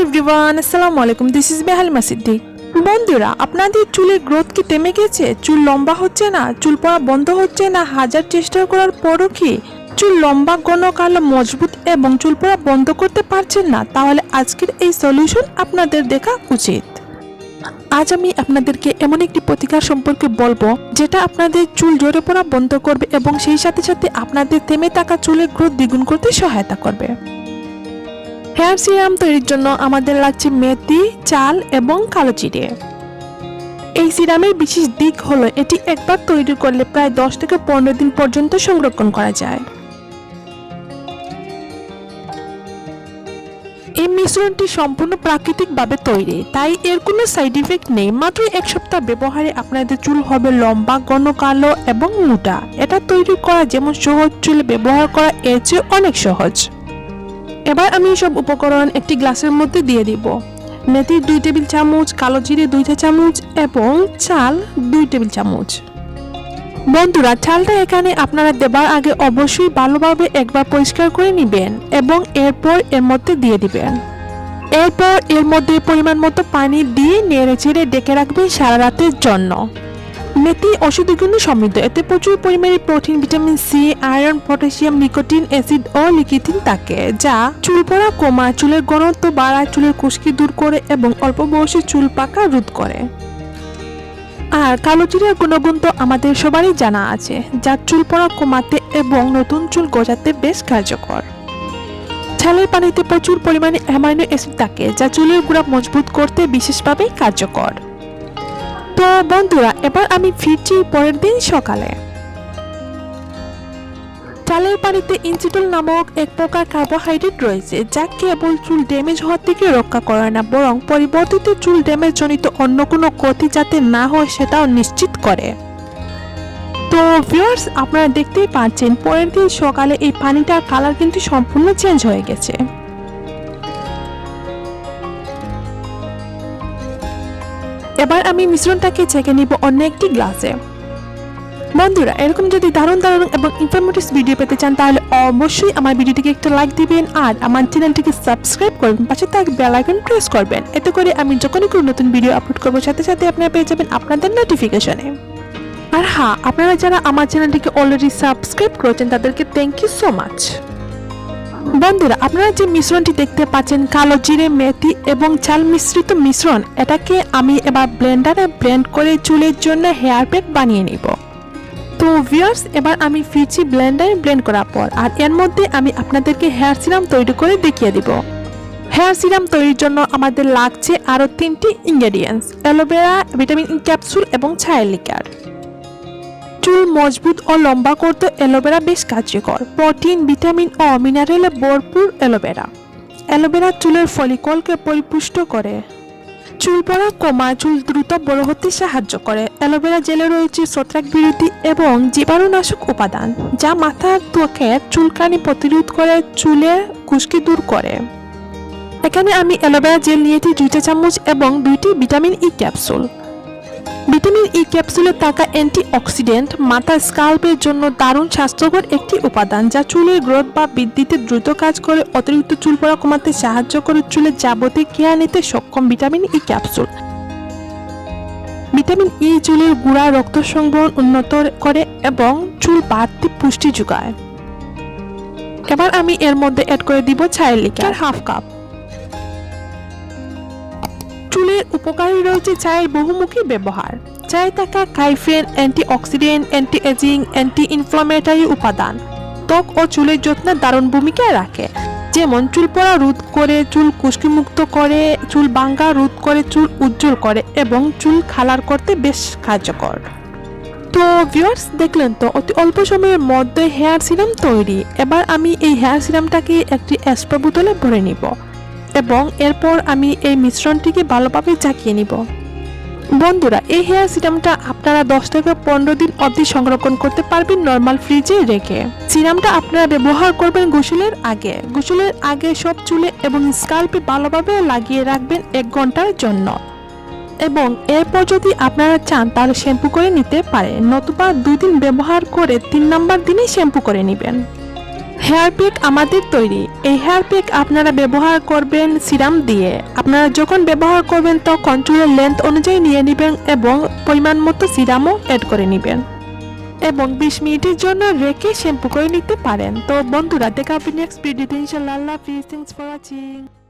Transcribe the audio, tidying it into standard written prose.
Everyone, আসসালামু আলাইকুম। This is বেহালিমা সিদ্দিক। বন্ধুরা, আপনাদের চুলের গ্রোথ কি থেমে গেছে? চুল লম্বা হচ্ছে না, চুল পড়া বন্ধ হচ্ছে না, হাজার চেষ্টা করার পরও কি চুল লম্বা, ঘন, কালো, মজবুত এবং চুল পড়া বন্ধ করতে পারছেন না? তাহলে আজকের এই সলিউশন আপনাদের দেখা উচিত। আজ আমি আপনাদেরকে এমন একটি প্রতিকার সম্পর্কে বলবো যেটা আপনাদের চুল ঝরে পড়া বন্ধ করবে এবং সেই সাথে সাথে আপনাদের থেমে থাকা চুলের গ্রোথ দ্বিগুণ করতে সহায়তা করবে। হেয়ার সিরাম তৈরির জন্য আমাদের লাগছে মেথি, চাল এবং কালো জিরে। এই সিরামের বিশেষ দিক হলো এটি একবার তৈরি করলে প্রায় 10 থেকে 15 দিন পর্যন্ত সংরক্ষণ করা যায়। এই মিশ্রণটি সম্পূর্ণ প্রাকৃতিকভাবে তৈরি, তাই এর কোনো সাইড ইফেক্ট নেই। মাত্র 1 সপ্তাহ ব্যবহারে আপনাদের চুল হবে লম্বা, ঘন, কালো এবং মোটা। এটা তৈরি করা যেমন সহজ, চুল ব্যবহার করা এর চেয়ে অনেক সহজ। এবার আমি সব উপকরণ একটি গ্লাসের মধ্যে দিয়ে দিব। মেথি 2 টেবিল চামচ, কালো জিরে 2 চা চামচ এবং চাল 2 টেবিল চামচ। বন্ধুরা, চালটা এখানে আপনারা দেবার আগে অবশ্যই ভালোভাবে একবার পরিষ্কার করে নেবেন এবং এরপর এর মধ্যে দিয়ে দিবেন। এরপর এর মধ্যে পরিমাণ মতো পানি দিয়ে নেড়ে চেড়ে ডেকে রাখবেন সারা রাতের জন্য। মেথি ঔষধি গুণে সমৃদ্ধ, এতে প্রচুর পরিমাণে protein, vitamin C, iron, potassium, nicotine, acid ও লিকিথিন থাকে, যা চুল পড়া কমায়, চুলের ঘনত্ব বাড়ায়, চুলের খুশকি দূর করে এবং অল্প বয়সে চুল পাকা রোধ করে। আর কালো জিরার গুণগুণ তো আমাদের সবারই জানা আছে, যা চুল পড়া কমাতে এবং নতুন চুল গজাতে বেশ কার্যকর। ছালের পানিতে প্রচুর পরিমাণে অ্যামাইনো অ্যাসিড থাকে, যা চুলের গোড়া মজবুত করতে বিশেষভাবে কার্যকর। তো বন্ধুরা, এবার আমি ফিরছি পরের দিন সকালে। চালের পানিতে ইনসিটল নামক এক প্রকার কার্বোহাইড্রেট রয়েছে, যা কেবল চুল ড্যামেজ হওয়া থেকে রক্ষা করে না, বরং পরবর্তীতে চুল ড্যামেজ জনিত অন্য কোনো ক্ষতি যাতে না হয় সেটাও নিশ্চিত করে। তো ভিউয়ার্স, আপনারা দেখতেই পাচ্ছেন পরের দিন সকালে এই পানিটার কালার কিন্তু সম্পূর্ণ চেঞ্জ হয়ে গেছে। এবার আমি মিশ্রণটাকে ছেঁকে নিব অন্য একটি গ্লাসে। বন্ধুরা, এরকম যদি দারুণ এবং ইনফরমেটিভ ভিডিও পেতে চান তাহলে অবশ্যই আমার ভিডিওটিকে একটা লাইক দিবেন আর আমার চ্যানেলটিকে সাবস্ক্রাইব করবেন, পাশে থাকা বেল আইকন প্রেস করবেন। এতে করে আমি যখনই কোনো নতুন ভিডিও আপলোড করব সাথে সাথে আপনারা পেয়ে যাবেন আপনাদের নোটিফিকেশনে। আর হ্যাঁ, আপনারা যারা আমার চ্যানেলটিকে অলরেডি সাবস্ক্রাইব করেছেন তাদেরকে থ্যাংক ইউ সো মাচ। বন্ধুরা, আপনারা যে মিশ্রণটি দেখতে পাচ্ছেন কালো জিরে, মেথি এবং চাল মিশ্রিত মিশ্রণ, এটাকে আমি এবার ব্লেন্ডারে ব্লেন্ড করে চুলের জন্য হেয়ার প্যাক বানিয়ে নিব। তো ভিউয়ার্স, এবার আমি ফিরছি ব্লেন্ডারে ব্লেন্ড করার পর, আর এর মধ্যে আমি আপনাদেরকে হেয়ার সিরাম তৈরি করে দেখিয়ে দিব। হেয়ার সিরাম তৈরির জন্য আমাদের লাগছে আরও 3টি ingredients: aloe vera, vitamin E capsule এবং ছায়ের লিকার। চুল মজবুত ও লম্বা করতে অ্যালোভেরা বেশ কার্যকর। প্রোটিন, ভিটামিন ও মিনারেলে ভরপুর অ্যালোভেরা। অ্যালোভেরা চুলের ফলিকলকে পরিপুষ্ট করে, চুল পড়া কমায়, চুল দ্রুত বড় হতে সাহায্য করে। অ্যালোভেরা জেলে রয়েছে ছত্রাক বিরোধী এবং জীবাণুনাশক উপাদান, যা মাথার ত্বকের চুলকানি প্রতিরোধ করে, চুলের খুশকি দূর করে। এখানে আমি অ্যালোভেরা জেল নিয়েছি 2 চা চামচ এবং 2টি vitamin E capsule. Vitamin E ক্যাপসুলে থাকা অ্যান্টিঅক্সিডেন্ট মাথার স্কাল্পের জন্য দারুণ স্বাস্থ্যকর একটি উপাদান, যা চুলের গ্রোথ বা বৃদ্ধিতে দ্রুত কাজ করে, অতিরিক্ত চুল পড়া কমাতে সাহায্য করে, চুলের যাবতীয় কেয়ার নিতে সক্ষম। Vitamin E capsule. ভিটামিন ই চুলের গোড়া রক্ত সংবহন উন্নত করে এবং চুল বাড়তি পুষ্টি যোগায়। এবার আমি এর মধ্যে অ্যাড করে দিব ছায়ের লিকার 1/2 কাপ। চুলের উপকারী রয়েছে চায়ের বহুমুখী ব্যবহার। চায়ে থাকা caffeine antioxidant, anti ageing, anti inflammatory উপাদান ত্বক ও চুলের যত্নে দারুণ ভূমিকা রাখে। যেমন চুল পড়া রোধ করে, চুল খুশকিমুক্ত করে, চুল ভাঙা রোধ করে, চুল উজ্জ্বল করে এবং চুল খালার করতে বেশ কার্যকর। তো ভিউয়ার্স, দেখলেন তো অতি অল্প সময়ের মধ্যে হেয়ার সিরাম তৈরি। এবার আমি এই হেয়ার সিরামটাকে একটি স্প্রে বোতলে ভরে নিব এবং এরপর আমি এই মিশ্রণটিকে ভালোভাবে ঝাঁকিয়ে নিব। বন্ধুরা, এই হেয়ার সিরামটা আপনারা 10 থেকে 15 দিন অবধি সংরক্ষণ করতে পারবেন নরমাল ফ্রিজে রেখে। সিরামটা আপনারা ব্যবহার করবেন গোসলের আগে। গোসলের আগে সব চুলে এবং স্কাল্পে ভালোভাবে লাগিয়ে রাখবেন 1 ঘন্টার জন্য এবং এরপর যদি আপনারা চান তাহলে শ্যাম্পু করে নিতে পারেন, নতুবা 2 দিন ব্যবহার করে 3 নম্বর দিনে শ্যাম্পু করে নেবেন। হেয়ার প্যাক আমাদের তৈরি। এই হেয়ার প্যাক আপনারা ব্যবহার করবেন সিরাম দিয়ে। আপনারা যখন ব্যবহার করবেন তখন চুলের লেন্থ অনুযায়ী নিয়ে নেবেন এবং পরিমাণ মতো সিরামও অ্যাড করে নেবেন এবং 20 মিনিটের জন্য রেখে শ্যাম্পু করে নিতে পারেন। তো বন্ধুরা, দেখা হবে নেক্সট ভিডিওতে ইনশাআল্লাহ। আল্লাহ হাফেজ। Thanks for watching.